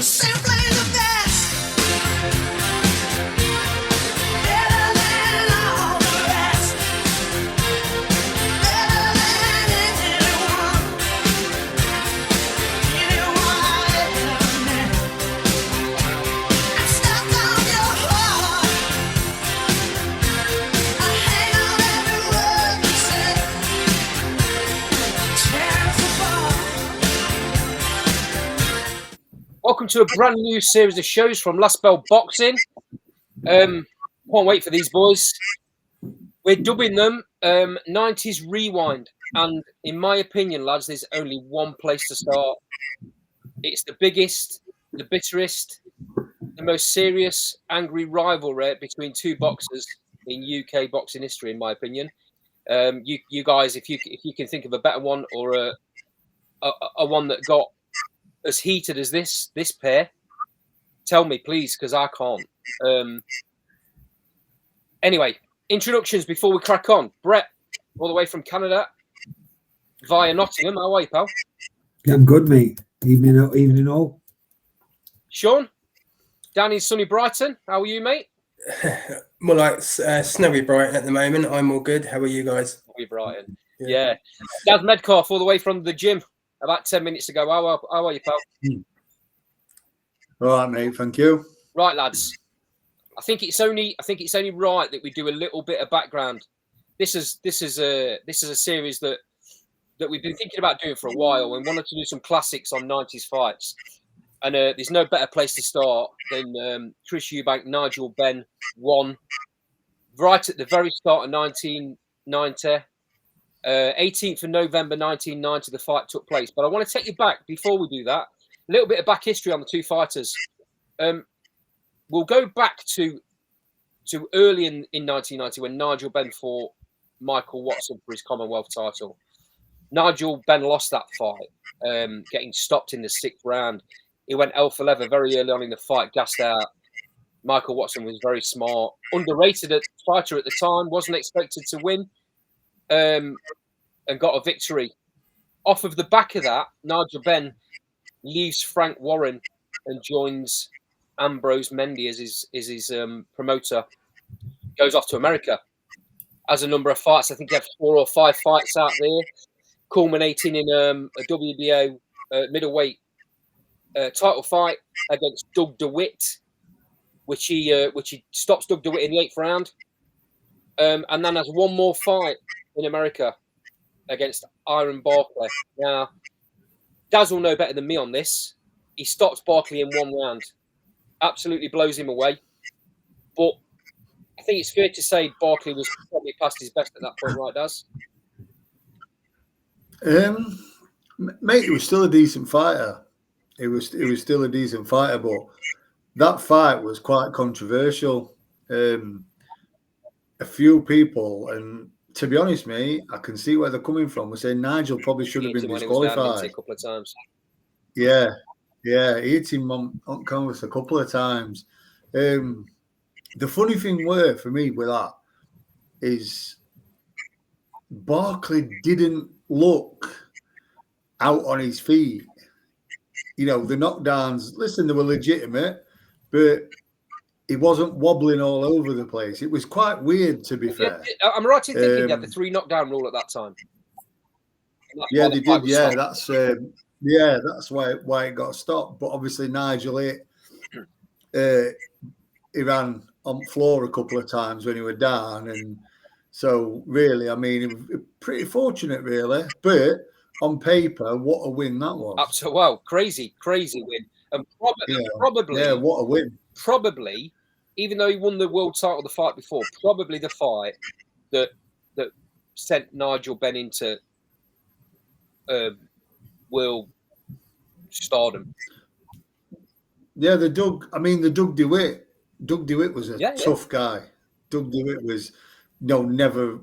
simply the best. Better than all the rest. Better than anyone. Anyone I ever met. I'm stuck on your heart. I hang on every word you say. Tears apart. Welcome to a brand new series of shows from Last Bell Boxing. Can't wait for these boys. We're dubbing them 90s Rewind. And in my opinion, lads, there's only one place to start. It's the biggest, the bitterest, the most serious, angry rivalry between two boxers in UK boxing history, in my opinion. You guys, if you can think of a better one or a one that got as heated as this pair, tell me, please, because I can't. Anyway, introductions before we crack on. Brett, all the way from Canada, via Nottingham. How are you, pal? I'm good, mate. Evening all. Sean, down in sunny Brighton. How are you, mate? More like snowy Brighton at the moment. I'm all good. How are you guys? Snowy Brighton. Yeah. Daz Medcalf, all the way from the gym about 10 minutes ago. How are you, pal? All right, mate. Thank you. Right, lads. I think it's only right that we do a little bit of background. This is a series that we've been thinking about doing for a while and wanted to do some classics on 90s fights. And there's no better place to start than Chris Eubank, Nigel Benn 1, right at the very start of 1990. 18th of November 1990, the fight took place. But I want to take you back, before we do that, a little bit of back history on the two fighters. We'll go back to early in 1990 when Nigel Benn fought Michael Watson for his Commonwealth title. Nigel Benn lost that fight, getting stopped in the 6th round. He went 0 for 11 very early on in the fight, gassed out. Michael Watson was very smart, underrated fighter at the time, wasn't expected to win, and got a victory. Off of the back of that, Nigel Benn leaves Frank Warren and joins Ambrose Mendy as his promoter. Goes off to America. Has a number of fights. I think he had 4 or 5 fights out there, culminating in a WBO middleweight title fight against Doug DeWitt, which he stops Doug DeWitt in the 8th round, and then has one more fight in America against Iron Barkley. Now, Daz will know better than me on this. He stops Barkley in 1 round, absolutely blows him away. But I think it's fair to say Barkley was probably past his best at that point, right, Daz? Mate, he was still a decent fighter. He was still a decent fighter, but that fight was quite controversial. A few people, and to be honest, mate, I can see where they're coming from. We're saying Nigel probably should have been disqualified a couple of times. Yeah, he hit him on canvas a couple of times. The funny thing for me with that is Barkley didn't look out on his feet. You know, the knockdowns, listen, they were legitimate, but he wasn't wobbling all over the place. It was quite weird, to be fair. I'm right in thinking they had the 3 knockdown rule at that time. Yeah, they did. Yeah, that's why it got stopped. But obviously, Nigel he ran on the floor a couple of times when he was down, and so really, I mean, it was pretty fortunate, really. But on paper, what a win that was! Absolutely, wow, crazy win, and probably, yeah, what a win! Probably, even though he won the world title the fight before, probably the fight that sent Nigel Benn into world stardom. Yeah, the Doug DeWitt. Doug DeWitt was a tough guy. Doug DeWitt was never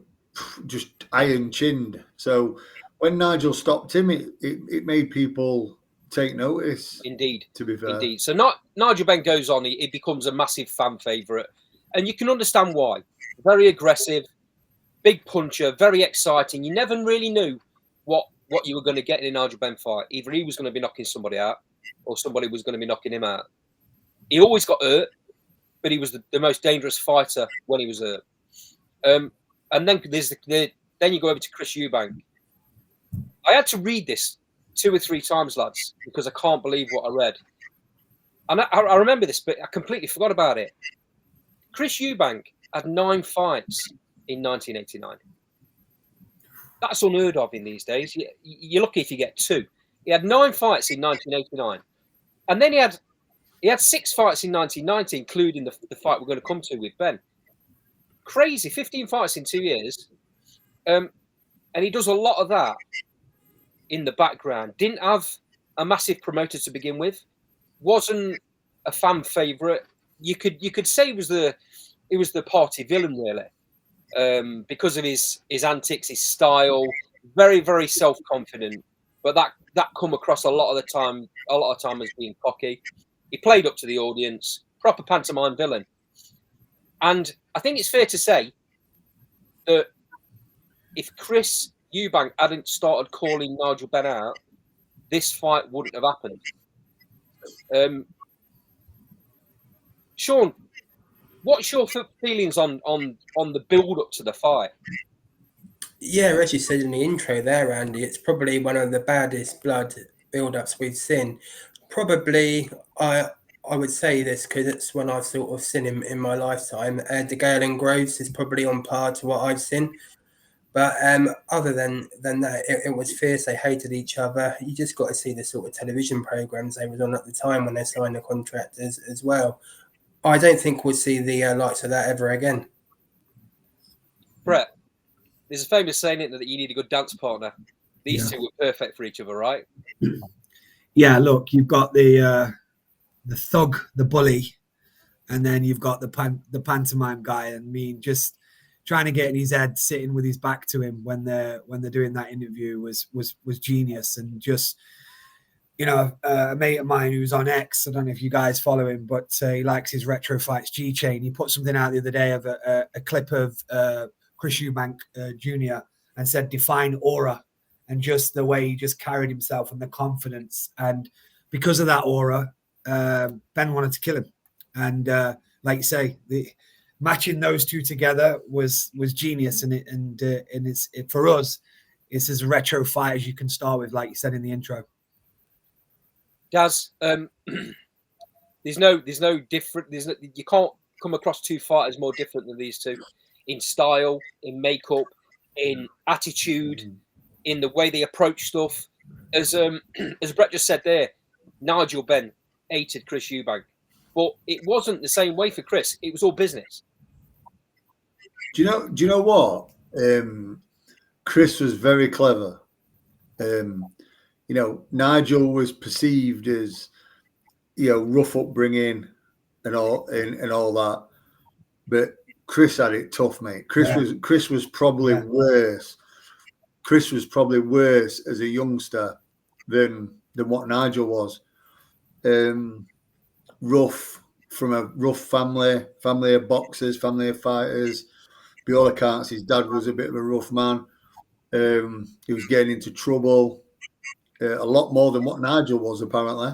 just iron-chinned. So when Nigel stopped him, it made people take notice. Indeed. To be fair. Indeed. So Nigel Benn goes on, he becomes a massive fan favourite. And you can understand why. Very aggressive, big puncher, very exciting. You never really knew what you were going to get in a Nigel Benn fight. Either he was going to be knocking somebody out, or somebody was going to be knocking him out. He always got hurt, but he was the most dangerous fighter when he was hurt. And then there's then you go over to Chris Eubank. I had to read this 2 or 3 times, lads, because I can't believe what I read. And I remember this, but I completely forgot about it. Chris Eubank had 9 fights in 1989. That's unheard of in these days. You're lucky if you get 2. He had 9 fights in 1989, and then he had 6 fights in 1990, including the fight we're going to come to with Benn. Crazy, 15 fights in 2 years, and he does a lot of that in the background. Didn't have a massive promoter to begin with. Wasn't a fan favorite. You could say he was the party villain, really, because of his antics, his style. Very, very self-confident, but that come across a lot of time as being cocky. He played up to the audience, proper pantomime villain. And I think it's fair to say that if Chris Eubank hadn't started calling Nigel Benn out, this fight wouldn't have happened. Sean, what's your feelings on the build up to the fight? Yeah, as you said in the intro there, Andy, it's probably one of the baddest blood build-ups we've seen. Probably, I would say this because it's one I've sort of seen in my lifetime. De Gale and Groves is probably on par to what I've seen. But other than that, it was fierce. They hated each other. You just got to see the sort of television programs they were on at the time when they signed the contract as well. I don't think we'll see the likes of that ever again. Brett, there's a famous saying that you need a good dance partner. These two were perfect for each other, right? Yeah, look, you've got the thug, the bully, and then you've got the pantomime guy. And just trying to get in his head, sitting with his back to him when they're doing that interview was genius. And just, you know, a mate of mine who's on X, I don't know if you guys follow him, but he likes his retro fights, G-Chain. He put something out the other day of a clip of Chris Eubank Jr. and said, define aura, and just the way he just carried himself and the confidence. And because of that aura, Benn wanted to kill him. And like you say, matching those two together was genius. And it's for us, it's as retro fight as you can start with, like you said in the intro. Gaz, there's no different. You can't come across 2 fighters more different than these two in style, in makeup, in attitude, in the way they approach stuff. As Brett just said there, Nigel Benn hated Chris Eubank, but it wasn't the same way for Chris. It was all business. Do you know what? Chris was very clever. You know, Nigel was perceived as, you know, rough upbringing and all that, but Chris had it tough, mate. Chris was probably worse. Chris was probably worse as a youngster than what Nigel was. Rough, from a rough family of boxers, family of fighters. By all accounts, his dad was a bit of a rough man. He was getting into trouble. A lot more than what Nigel was, apparently.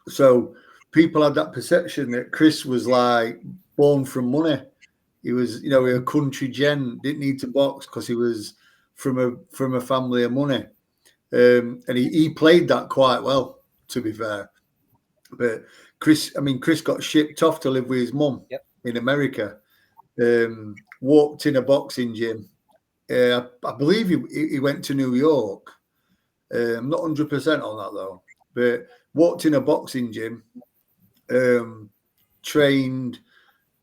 So people had that perception that Chris was like born from money. He was, you know, a country gent, didn't need to box because he was from a family of money. And he played that quite well, to be fair. But Chris got shipped off to live with his mum in America. Walked in a boxing gym. I believe he went to New York. I'm not 100% on that though, but walked in a boxing gym, trained,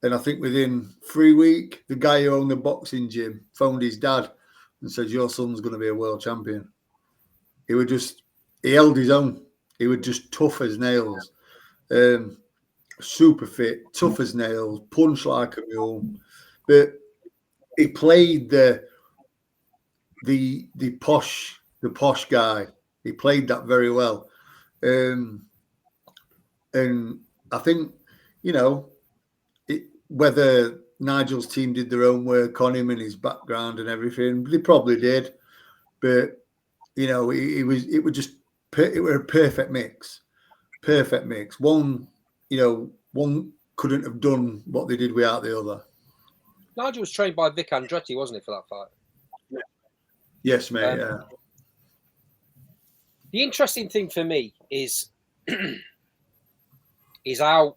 and I think within 3 weeks, the guy who owned the boxing gym phoned his dad and said, "Your son's going to be a world champion." He held his own. He was just tough as nails, super fit, tough as nails, punch like a mule. But he played the posh guy. He played that very well. And I think, you know, whether Nigel's team did their own work on him and his background and everything, they probably did. But, you know, it was just it were a perfect mix. Perfect mix. One, one couldn't have done what they did without the other. Nigel was trained by Vic Andretti, wasn't he, for that fight? Yes, mate. Yeah. The interesting thing for me is how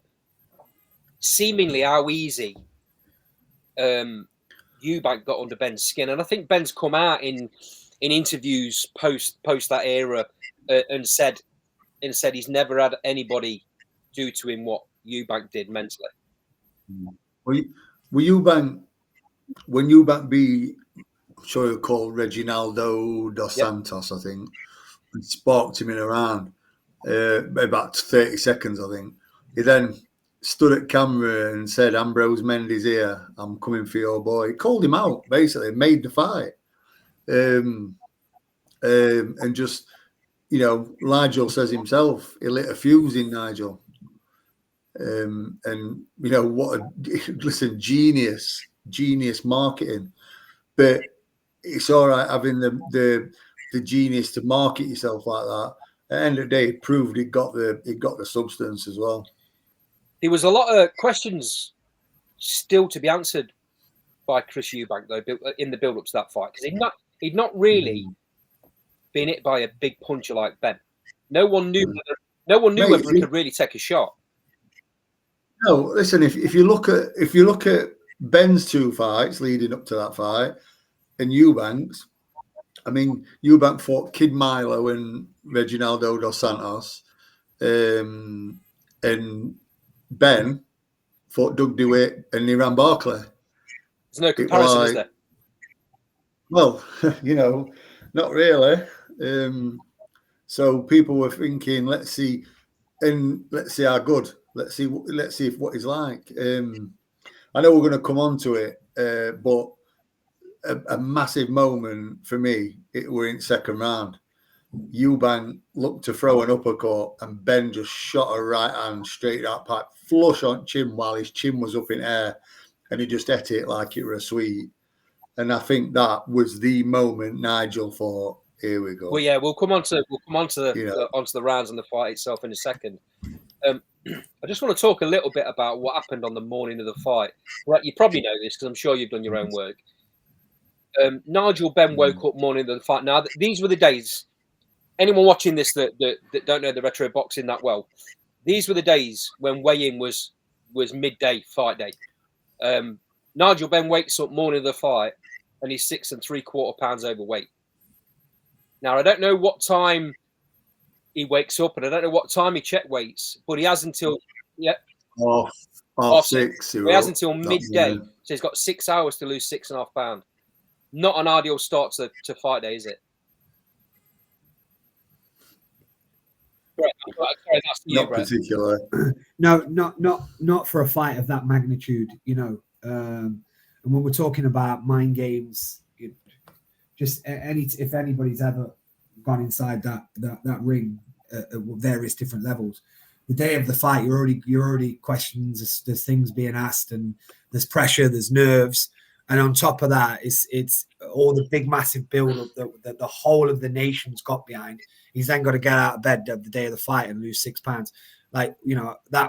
seemingly how easy Eubank got under Benn's skin, and I think Benn's come out in interviews post that era and said he's never had anybody do to him what Eubank did mentally. Well, Eubank, when Eubank beat, I'm sure he'll call Reginaldo dos Santos, I think, and sparked him in a round, about 30 seconds, I think. He then stood at camera and said, "Ambrose Mendy's here. I'm coming for your boy." He called him out, basically, made the fight. And just, Nigel says himself, he lit a fuse in Nigel. And, what genius marketing. But it's all right having the genius to market yourself like that. At the end of the day, it proved it got the substance as well. There was a lot of questions still to be answered by Chris Eubank, though, in the build-up to that fight, because he'd not really been hit by a big puncher like Benn. No one knew whether he could really take a shot. No, listen. If you look at Benn's two fights leading up to that fight, and Eubank's, I mean, Eubank fought Kid Milo and Reginaldo dos Santos, and Benn fought Doug DeWitt and Niran Barkley. There's no comparison, is there? Well, not really. So people were thinking, let's see how good. Let's see if what he's like. I know we're going to come on to it, but a massive moment for me, it were in second round. Eubank looked to throw an uppercut and Benn just shot a right hand straight out pipe, flush on chin while his chin was up in air, and he just ate it like it were a sweet. And I think that was the moment Nigel thought, "Here we go." Well, yeah, we'll come on to the rounds and the fight itself in a second. I just want to talk a little bit about what happened on the morning of the fight. Well, you probably know this because I'm sure you've done your own work. Nigel Benn woke up morning of the fight. Now, these were the days. Anyone watching this that don't know the retro boxing that well, these were the days when weigh-in was midday fight day. Nigel Benn wakes up morning of the fight and he's 6 3/4 pounds overweight. Now, I don't know what time he wakes up and I don't know what time he check weights, but he has until half 6. He has until midday, so he's got 6 hours to lose 6.5 pounds. Not an ideal start to fight day, is it? Sorry, that's you, not particularly. No, not for a fight of that magnitude, And when we're talking about mind games, if anybody's ever gone inside that ring at various different levels, the day of the fight, you're already questions. There's things being asked, and there's pressure, there's nerves, and on top of that, it's all the big massive build up that the whole of the nation's got behind. He's then got to get out of bed the day of the fight and lose 6 pounds. That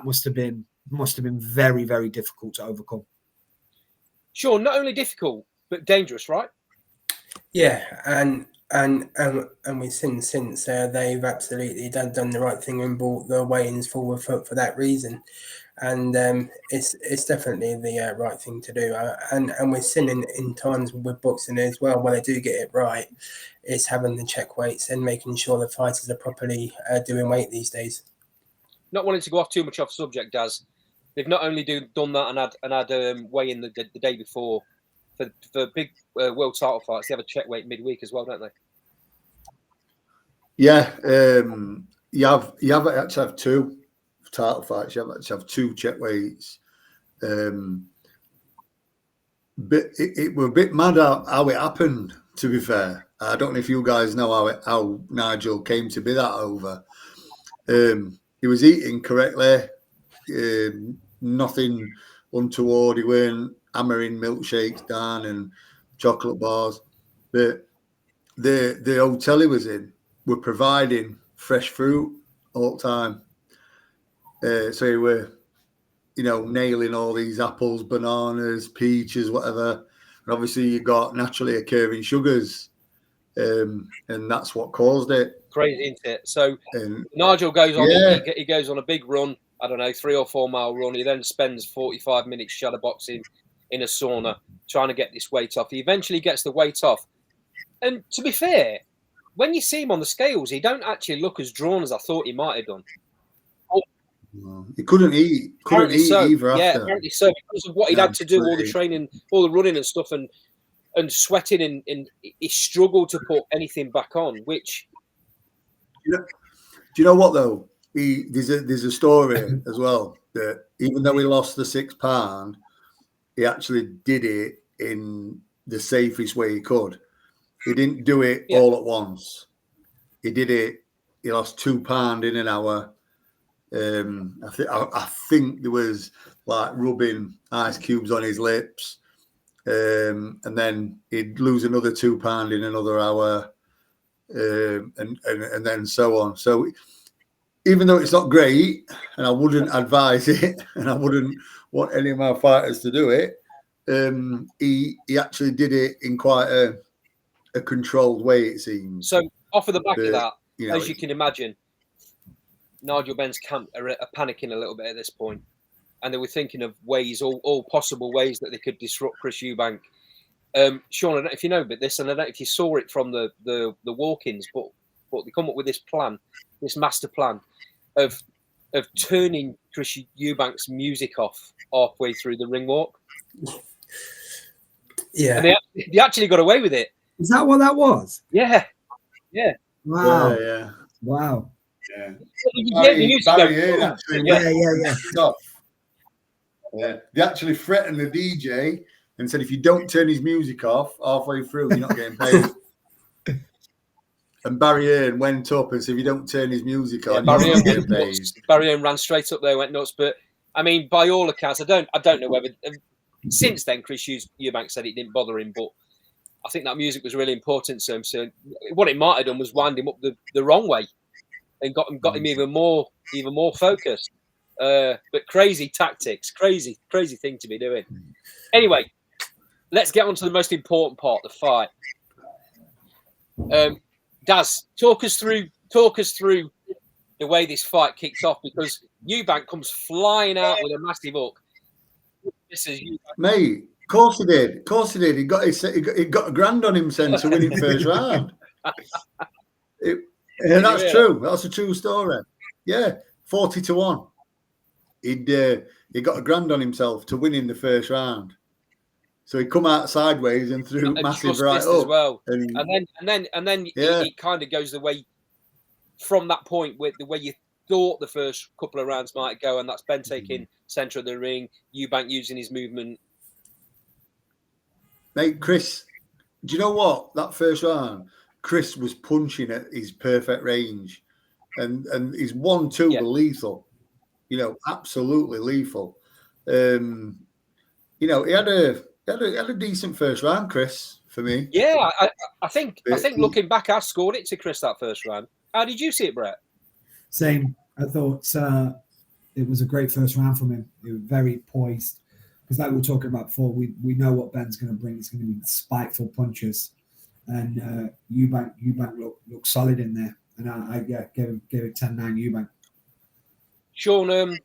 must have been very, very difficult to overcome. Sure, not only difficult but dangerous, right? Yeah, and we've seen since they've absolutely done the right thing and brought the weigh-ins forward for that reason, and it's definitely the right thing to do. And we've seen in times with boxing as well, where they do get it right, is having the check weights and making sure the fighters are properly doing weight these days. Not wanting to go off too much off subject, Daz, they've not only done that and had weigh-in the day before. For big world title fights, they have a check weight midweek as well, don't they? Yeah, you have actually have two title fights. You have two check weights. But it were a bit mad how it happened. To be fair, I don't know if you guys know how Nigel came to be that over. He was eating correctly, nothing untoward. He weren't hammering milkshakes down and chocolate bars. But the hotel he was in were providing fresh fruit all the time. So you were, nailing all these apples, bananas, peaches, whatever. And obviously you got naturally occurring sugars, and that's what caused it. Crazy, isn't it? So Nigel goes on. Yeah. He goes on a big run. I don't know, 3 or 4 mile run. He then spends 45 minutes shadowboxing in a sauna, trying to get this weight off. He eventually gets the weight off. And to be fair, when you see him on the scales, he don't actually look as drawn as I thought he might have done. He couldn't eat either after. Yeah, apparently so, because of what he'd had to do, all the training, all the running and stuff, and sweating, and he struggled to put anything back on, which... Do you know what, though? There's a story as well, that even though he lost the £6, he actually did it in the safest way he could. He didn't do it all at once. He did it. He lost £2 in an hour. I think there was like rubbing ice cubes on his lips, and then he'd lose another £2 in another hour, and then so on. So even though it's not great, and I wouldn't advise it, and I wouldn't want any of my fighters to do it, he actually did it in quite a controlled way, it seems. So off of the back of that, as you can imagine, Nigel Benn's camp are panicking a little bit at this point, and they were thinking of ways, all possible ways that they could disrupt Chris Eubank. Sean, I don't know if you know about this, and I don't know if you saw it from the walk-ins, but they come up with this plan, this master plan of turning Chris Eubank's music off halfway through the ring walk. Yeah, and they actually got away with it. Is that what that was? Yeah. Wow. Yeah. Wow. Barry actually Yeah. They actually threatened the DJ and said, if you don't turn his music off halfway through, you're not getting paid. And Barry Hearn went up and said, if you don't turn his music on, you're not getting paid. Barry Hearn ran straight up there, went nuts. But I mean, by all accounts, I don't know whether since then Chris Eubank said it didn't bother him, but I think that music was really important to him. So what it might have done was wind him up the wrong way and got him even more focused. But crazy tactics, crazy thing to be doing. Anyway, let's get on to the most important part, the fight. Daz, talk us through the way this fight kicks off, because Eubank comes flying out with a massive hook. This is Eubank. Mate, of course he did. He got a grand on him then to win in first round. And that's true. That's a true story. Yeah, 40-1. He got a grand on himself to win in the first round. So he come out sideways and threw massive right up as well. And then it kind of goes the way from that point with the way you thought the first couple of rounds might go, and that's Benn taking centre of the ring, Eubank using his movement. Mate, Chris, do you know what? That first round, Chris was punching at his perfect range, and his 1-2 were lethal. Absolutely lethal. He had a decent first round, Chris, for me. Yeah, I think looking back, I scored it to Chris that first round. How did you see it, Brett? Same. I thought it was a great first round from him. He was very poised. Because like we were talking about before, we know what Benn's going to bring. It's going to be spiteful punches. And Eubank looked solid in there. And I gave it 10-9 Eubank. Sean,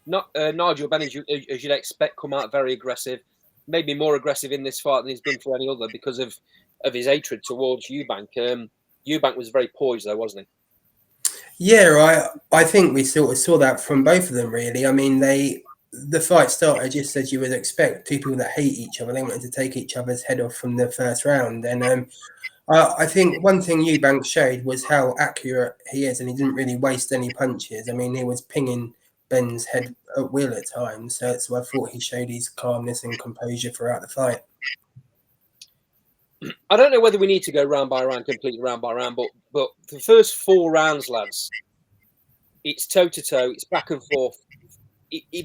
Nigel Benn, as you'd expect, come out very aggressive. Maybe more aggressive in this fight than he's been for any other because of his hatred towards Eubank. Eubank was very poised, though, wasn't he? Yeah, I think we sort of saw that from both of them, really. I mean, the fight started just as you would expect. Two people that hate each other, they wanted to take each other's head off from the first round. And I think one thing Eubank showed was how accurate he is, and he didn't really waste any punches. I mean, he was pinging Benn's head at will at times. So I thought he showed his calmness and composure throughout the fight. I don't know whether we need to go round by round, completely round by round, but the first 4 rounds, lads, it's toe-to-toe, it's back and forth.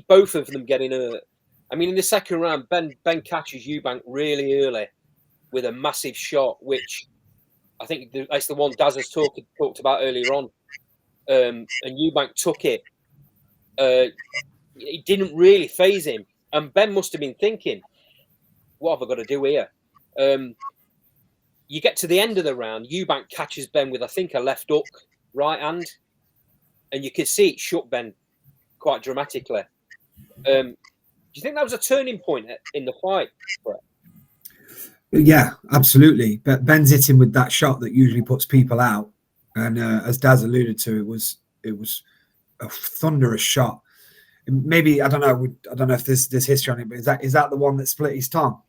Both of them getting hurt. I mean, in the second round, Benn catches Eubank really early with a massive shot, which I think that's the one Daz has talked about earlier on. and Eubank took it, it didn't really phase him. And Ben must have been thinking, what have I got to do here? You get to the end of the round, Eubank catches Ben with, I think, a left hook, right hand, and you can see it shook Ben quite dramatically. Do you think that was a turning point in the fight, Brett? Yeah, absolutely. But Ben's hitting with that shot that usually puts people out, and as Daz alluded to, it was a thunderous shot. Maybe I don't know if there's history on it, but is that the one that split his tongue?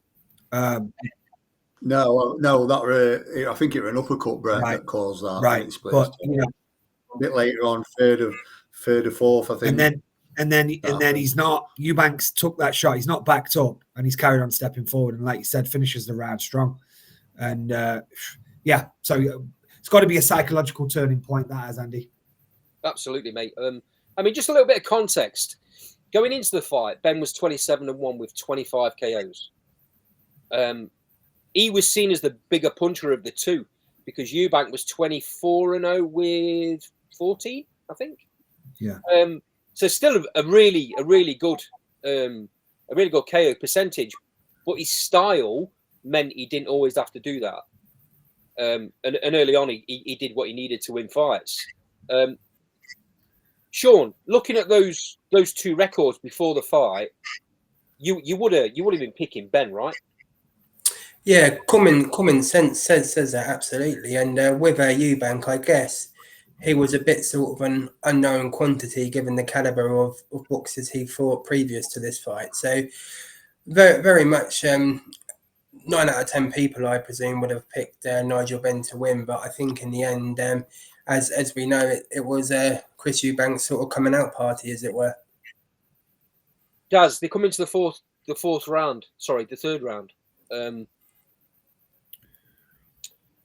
No, that I think it was an uppercut, Brett, Right. that caused that. Right, but a bit later on, third or fourth, I think. And then he's not. Eubanks took that shot. He's not backed up, and he's carried on stepping forward. And like you said, finishes the round strong. And so it's got to be a psychological turning point. That has, Andy. Absolutely, mate. I mean, just a little bit of context. Going into the fight, Ben was 27-1 with 25 KOs. He was seen as the bigger puncher of the two because Eubank was 24-0 with 14, I think. Yeah. So still a really good KO percentage, but his style meant he didn't always have to do that. And early on, he did what he needed to win fights. Sean, looking at those two records before the fight, you would have been picking Ben, right? Yeah, common sense says that absolutely. And with Eubank, I guess he was a bit sort of an unknown quantity given the caliber of boxers he fought previous to this fight. So very, very much 9 out of 10 people, I presume, would have picked Nigel Benn to win. But I think in the end, as we know, it was Chris Eubank's sort of coming out party, as it were. Daz, they come into the third round.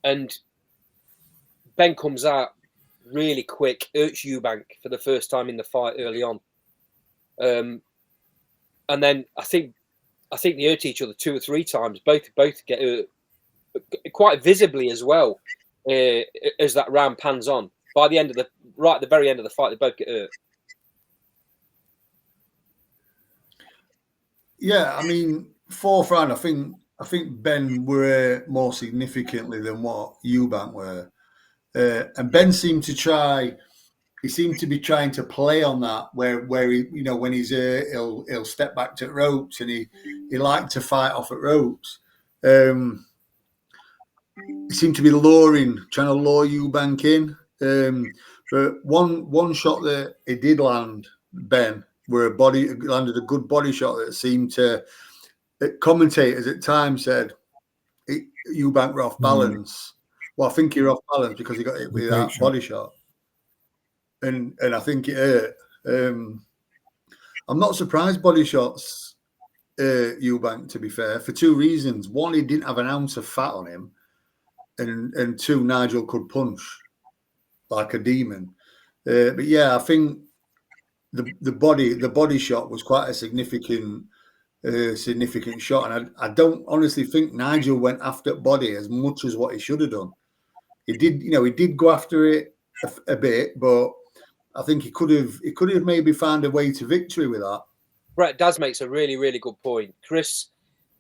And Ben comes out really quick, hurts Eubank for the first time in the fight early on. And then I think they hurt each other 2 or 3 times. Both get hurt quite visibly as well as that round pans on. By the end of at the very end of the fight, they both get hurt. Yeah, I mean, fourth round, I think Ben were more significantly than what Eubank were. And Ben seemed to be trying to play on that where he, when he's he'll step back to ropes, and he liked to fight off at ropes. He seemed to be trying to lure Eubank in. But one shot that he did land, Ben, where landed a good body shot that seemed to, commentators at times said Eubank were off balance. Well, I think you're off balance because he got hit with that body shot, and I think it hurt. I'm not surprised body shots Eubank, to be fair, for 2 reasons. One, he didn't have an ounce of fat on him, and 2, Nigel could punch like a demon. But yeah, I think the body shot was quite a significant shot, and I don't honestly think Nigel went after body as much as what he should have done. He did go after it a bit, but I think he could have maybe found a way to victory with that. Brett, Daz makes a really, really good point. Chris,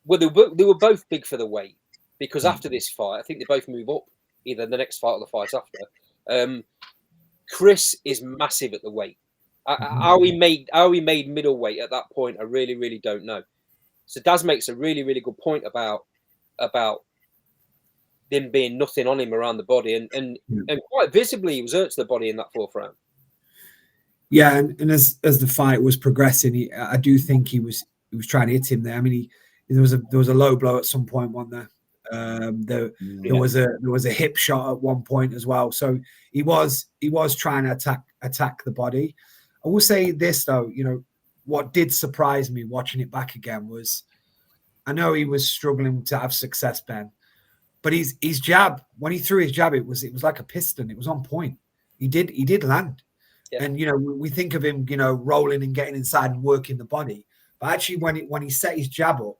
well, they were both big for the weight because after this fight, I think they both move up either the next fight or the fight after. Chris is massive at the weight. How he made middleweight at that point, I really, really don't know. So Daz makes a really, really good point about them being nothing on him around the body, and quite visibly he was hurt to the body in that 4th round. Yeah, and as the fight was progressing, I do think he was trying to hit him there. I mean, there was a low blow at some point, wasn't there? There was a hip shot at one point as well. So he was trying to attack the body. I will say this though, what did surprise me watching it back again was, I know he was struggling to have success, Ben, but his jab, when he threw his jab, it was like a piston. It was on point. He did land. Yeah. And we think of him, rolling and getting inside and working the body, but actually when he set his jab up,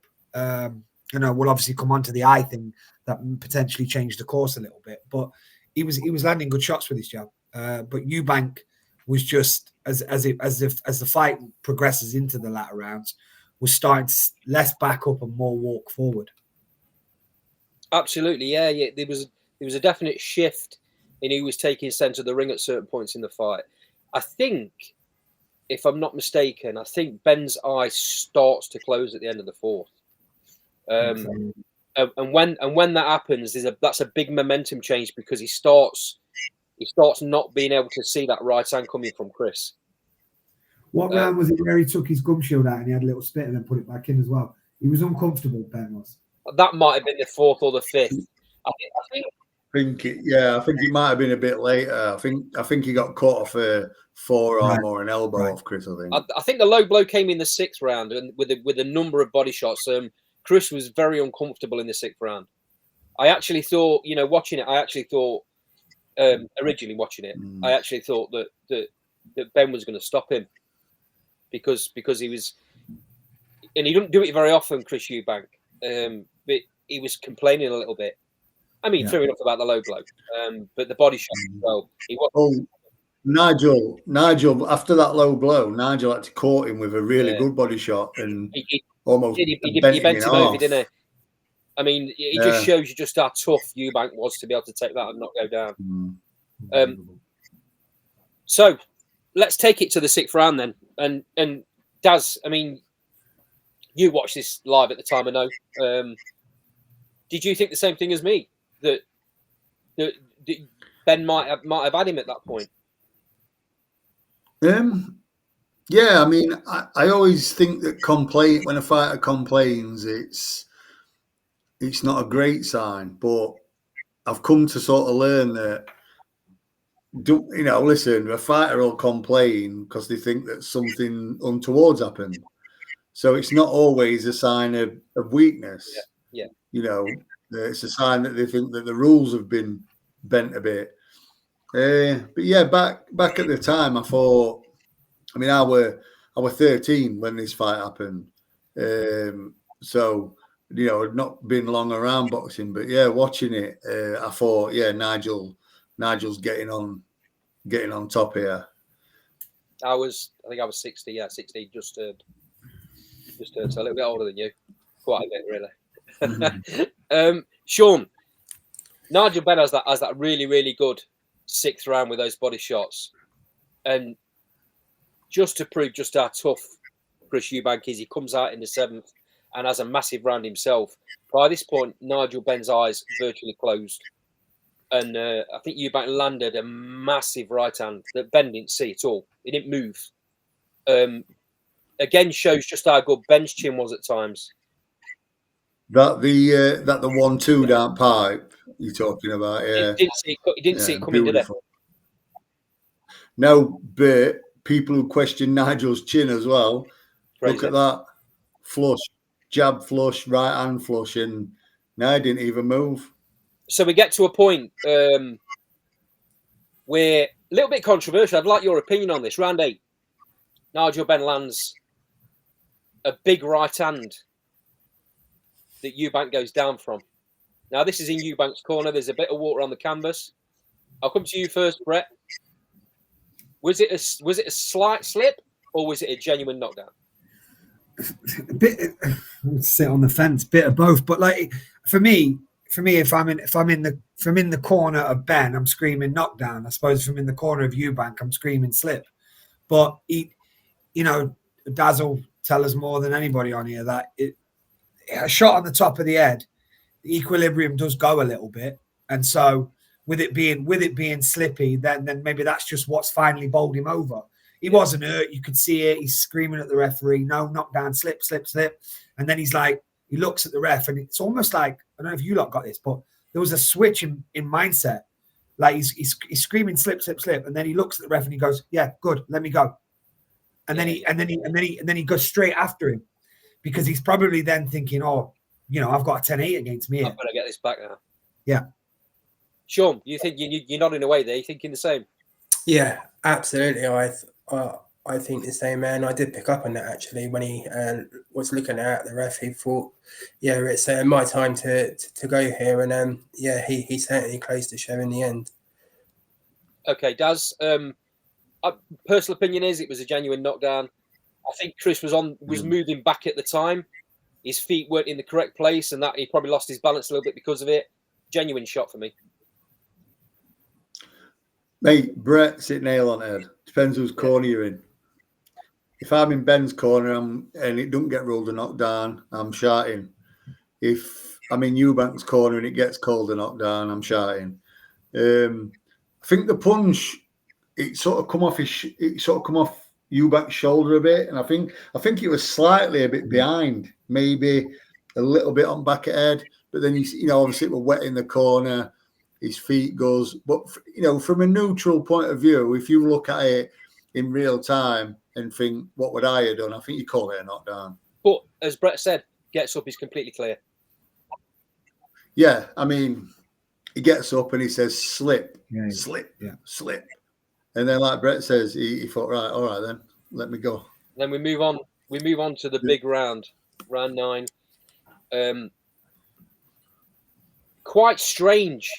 we'll obviously come on to the eye thing that potentially changed the course a little bit, but he was landing good shots with his jab. but Eubank was just as the fight progresses into the latter rounds, was starting less back up and more walk forward. Absolutely, yeah. There was a definite shift in who was taking centre of the ring at certain points in the fight. I think, if I'm not mistaken, I think Benn's eye starts to close at the end of the fourth. And when that happens, that's a big momentum change, because he starts not being able to see that right hand coming from Chris. What round was it where he took his gum shield out and he had a little spit and then put it back in as well? He was uncomfortable, Ben was. That might have been the fourth or the fifth. I think it might have been a bit later. I think he got caught off a forearm or an elbow off Chris. I think the low blow came in the sixth round, and with a number of body shots. Chris was very uncomfortable in the sixth round. I actually thought, watching it, originally watching it, I actually thought that Ben was going to stop him because he was, and he didn't do it very often, Chris Eubank, but he was complaining a little bit. I mean, fair enough about the low blow, but the body shot as well. Nigel, after that low blow, Nigel had to caught him with a really good body shot, and he bent him over, didn't he? I mean, it just shows you just how tough Eubank was to be able to take that and not go down. So let's take it to the sixth round then. And Daz, I mean, you watched this live at the time, I know. Did you think the same thing as me, that Ben might have had him at that point? Yeah, I mean, I always think that when a fighter complains, it's not a great sign. But I've come to sort of learn that, listen, a fighter will complain because they think that something untoward's happened. So it's not always a sign of weakness. Yeah. It's a sign that they think that the rules have been bent a bit. But yeah, back at the time, I thought, I mean, I were 13 when this fight happened. So, I'd not been long around boxing, but yeah, watching it, I thought, yeah, Nigel's getting on top here. I think I was 60. Yeah, 60. Just turned, so a little bit older than you, quite a bit, really. Sean, Nigel Benn has that really, really good sixth round with those body shots, and just to prove just how tough Chris Eubank is, he comes out in the seventh and has a massive round himself. By this point, Nigel Benn's eyes virtually closed, and I think Eubank landed a massive right hand that Ben didn't see at all. He didn't move. Again, shows just how good Ben's chin was at times. That the 1-2 down pipe you're talking about, yeah. He didn't see it coming, did he? No, but people who question Nigel's chin as well. Crazy. Look at that flush, jab flush, right hand flush, and no, he didn't even move. So we get to a point where a little bit controversial. I'd like your opinion on this. Round 8, Nigel Benn lands a big right hand that Eubank goes down from. Now, this is in Eubank's corner. There's a bit of water on the canvas. I'll come to you first, Brett. Was it a slight slip, or was it a genuine knockdown? A bit. I would sit on the fence, bit of both. But like for me, if I'm in the corner of Ben, I'm screaming knockdown. I suppose if I'm in the corner of Eubank, I'm screaming slip. But Daz will tell us more than anybody on here that a shot on the top of the head, the equilibrium does go a little bit, and so with it being slippy, then maybe that's just what's finally bowled him over. He wasn't hurt, you could see it. He's screaming at the referee, no, knockdown, slip, and then he looks at the ref, and it's almost like, I don't know if you lot got this, but there was a switch in mindset. Like he's screaming slip, and then he looks at the ref and he goes, "Yeah, good, let me go." And then he goes straight after him, because he's probably then thinking, "Oh, I've got a 10-8 against me. I've got to get this back now." Yeah. Sean, you think you're nodding away there? You thinking the same? Yeah, absolutely. I think the same, man. I did pick up on that actually when he was looking at the ref. He thought, "Yeah, it's my time to go here," and he certainly closed the show in the end. Okay, Daz. Personal opinion is it was a genuine knockdown. I think Chris was moving back at the time. His feet weren't in the correct place, and that he probably lost his balance a little bit because of it. Genuine shot for me. Mate, Brett's hit nail on head. Depends whose corner you're in. If I'm in Ben's corner and it don't get ruled a knockdown, I'm shouting. If I'm in Eubank's corner and it gets called a knockdown, I'm shouting. I think the punch, it sort of come off Eubank's shoulder a bit, and I think it was slightly a bit behind, maybe a little bit on back of head, but then obviously it was wet in the corner. His feet goes, but from a neutral point of view, if you look at it in real time and think, what would I have done? I think you call it a knockdown. But as Brett said, gets up is completely clear. Yeah, I mean, he gets up and he says, slip, slip. And then, like Brett says, he thought, right, all right, then let me go. Then we move on. We move on to the big round 9. Quite strange.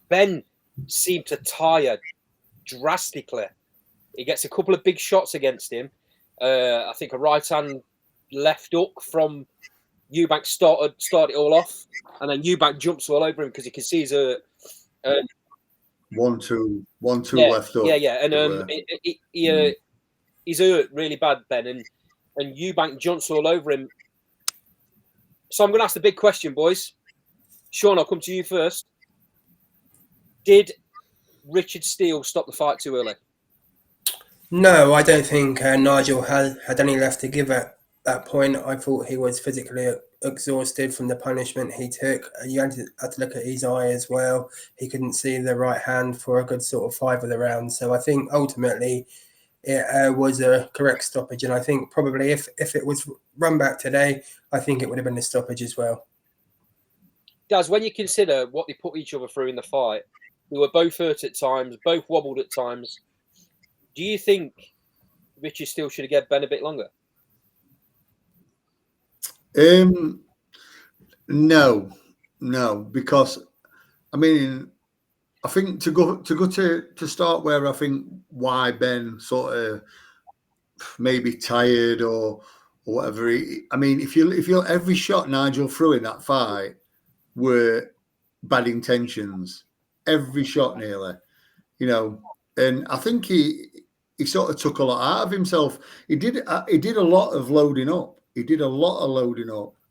Benn seemed to tire drastically. He gets a couple of big shots against him. I think a right hand left hook from Eubank started it all off, and then Eubank jumps all over him because he can see he's a 1-2 left hook. Yeah, and he's hurt really bad, Ben, and Eubank jumps all over him. So I'm going to ask the big question, boys. Sean, I'll come to you first. Did Richard Steele stop the fight too early? No, I don't think Nigel had any left to give at that point. I thought he was physically exhausted from the punishment he took. You had to look at his eye as well. He couldn't see the right hand for a good sort of 5 of the rounds. So I think ultimately it was a correct stoppage. And I think probably if it was run back today, I think it would have been a stoppage as well. Guys, when you consider what they put each other through in the fight, they were both hurt at times, both wobbled at times. Do you think Richard Steele should have given Ben a bit longer? No, because I mean, I think to start where I think why Ben sort of maybe tired or whatever. I mean, if you every shot Nigel threw in that fight were bad intentions. Every shot nearly, and I think he sort of took a lot out of himself. He did a lot of loading up.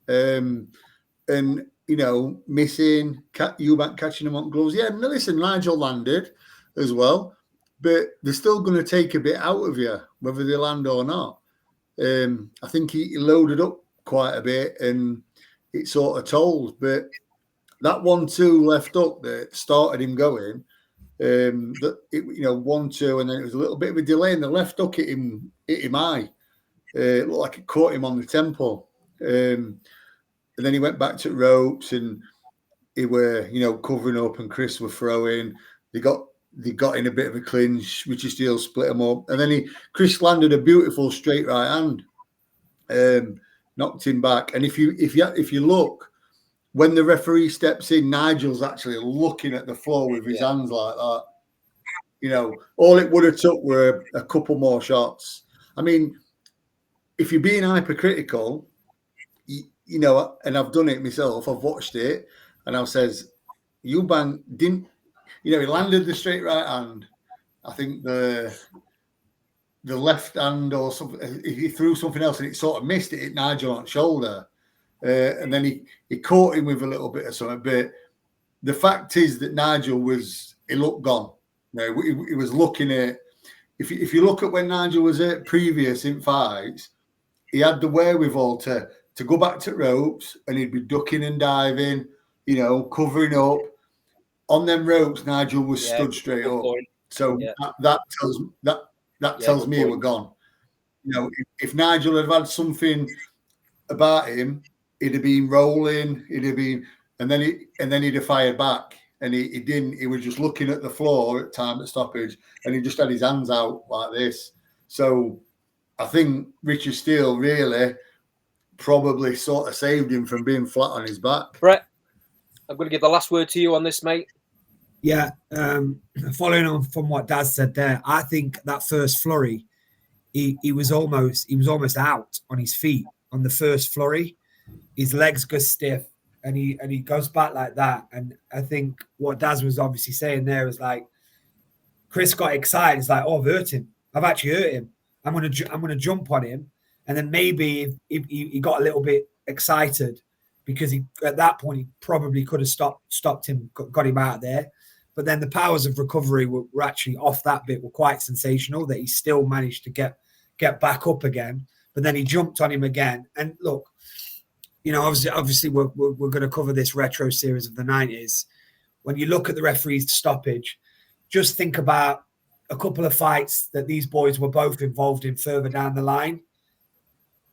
And missing Eubank catching him on gloves. Yeah, no, listen, Nigel landed as well, but they're still going to take a bit out of you, whether they land or not. I think he loaded up quite a bit, and it sort of told. But that 1-2 left hook that started him going, 1-2, and then it was a little bit of a delay, and the left hook hit him high. It looked like it caught him on the temple. And then he went back to ropes, and he were, covering up, and Chris were throwing. They got in a bit of a clinch. Richard Steele split him up, and then Chris landed a beautiful straight right hand, knocked him back. And if you look, when the referee steps in, Nigel's actually looking at the floor with his hands like that. All it would have took were a couple more shots. I mean, if you're being hypercritical, and I've done it myself, I've watched it, and I says, Eubank didn't, he landed the straight right hand. I think the left hand or something, he threw something else and it sort of missed it, hit Nigel on the shoulder. And then he caught him with a little bit of something. But the fact is that Nigel he looked gone. He was looking at, if you look at when Nigel was at previous in fights, he had the wherewithal to go back to ropes, and he'd be ducking and diving, covering up. On them ropes, Nigel was stood straight up. Point. So that tells me he was gone. If Nigel had something about him, he'd have been rolling, and then he'd have fired back. And he didn't. He was just looking at the floor at time of stoppage, and he just had his hands out like this. So I think Richard Steele really probably sort of saved him from being flat on his back. Brett, I'm going to give the last word to you on this, mate. Yeah, following on from what Daz said there, I think that first flurry, he was almost out on his feet on the first flurry. His legs go stiff, and he goes back like that. And I think what Daz was obviously saying there was like, Chris got excited. It's like, oh, I've hurt him. I've actually hurt him. I'm gonna jump on him, and then maybe he got a little bit excited because he at that point he probably could have stopped him, got him out of there. But then the powers of recovery were actually off that bit were quite sensational that he still managed to get back up again. But then he jumped on him again. And look, obviously we're going to cover this retro series of the 90s. When you look at the referee's stoppage, just think about a couple of fights that these boys were both involved in further down the line.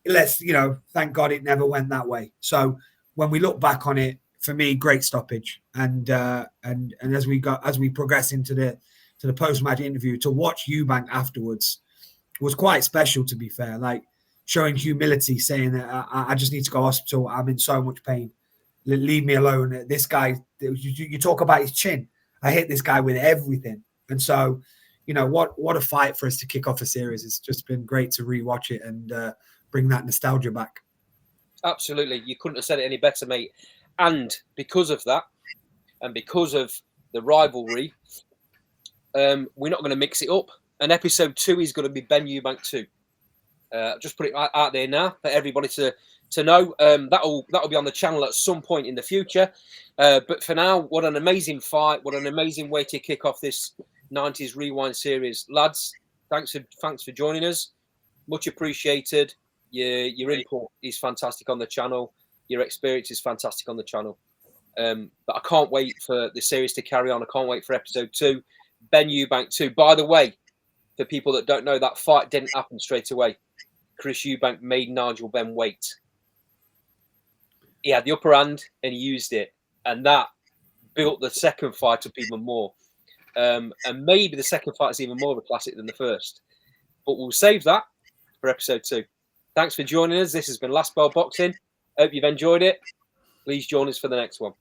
Thank God it never went that way. So when we look back on it, for me, great stoppage. And as we progress into the post-match interview, to watch Eubank afterwards was quite special, to be fair. Like showing humility, saying that I just need to go to hospital. I'm in so much pain. Leave me alone. This guy, you talk about his chin. I hit this guy with everything. And so, what a fight for us to kick off a series. It's just been great to rewatch it and bring that nostalgia back. Absolutely. You couldn't have said it any better, mate. And because of that, and because of the rivalry, we're not going to mix it up. And episode 2 is going to be Benn Eubank 2. Just put it out there now for everybody to know. That'll be on the channel at some point in the future. But for now, what an amazing fight! What an amazing way to kick off this 90s Rewind series, lads. Thanks for joining us. Much appreciated. Your input is fantastic on the channel. Your experience is fantastic on the channel. But I can't wait for the series to carry on. I can't wait for episode 2, Benn Eubank 2. By the way, for people that don't know, that fight didn't happen straight away. Chris Eubank made Nigel Benn wait. He had the upper hand and he used it. And that built the second fight up even more. And maybe the second fight is even more of a classic than the first. But we'll save that for episode 2. Thanks for joining us. This has been Last Bell Boxing. Hope you've enjoyed it. Please join us for the next one.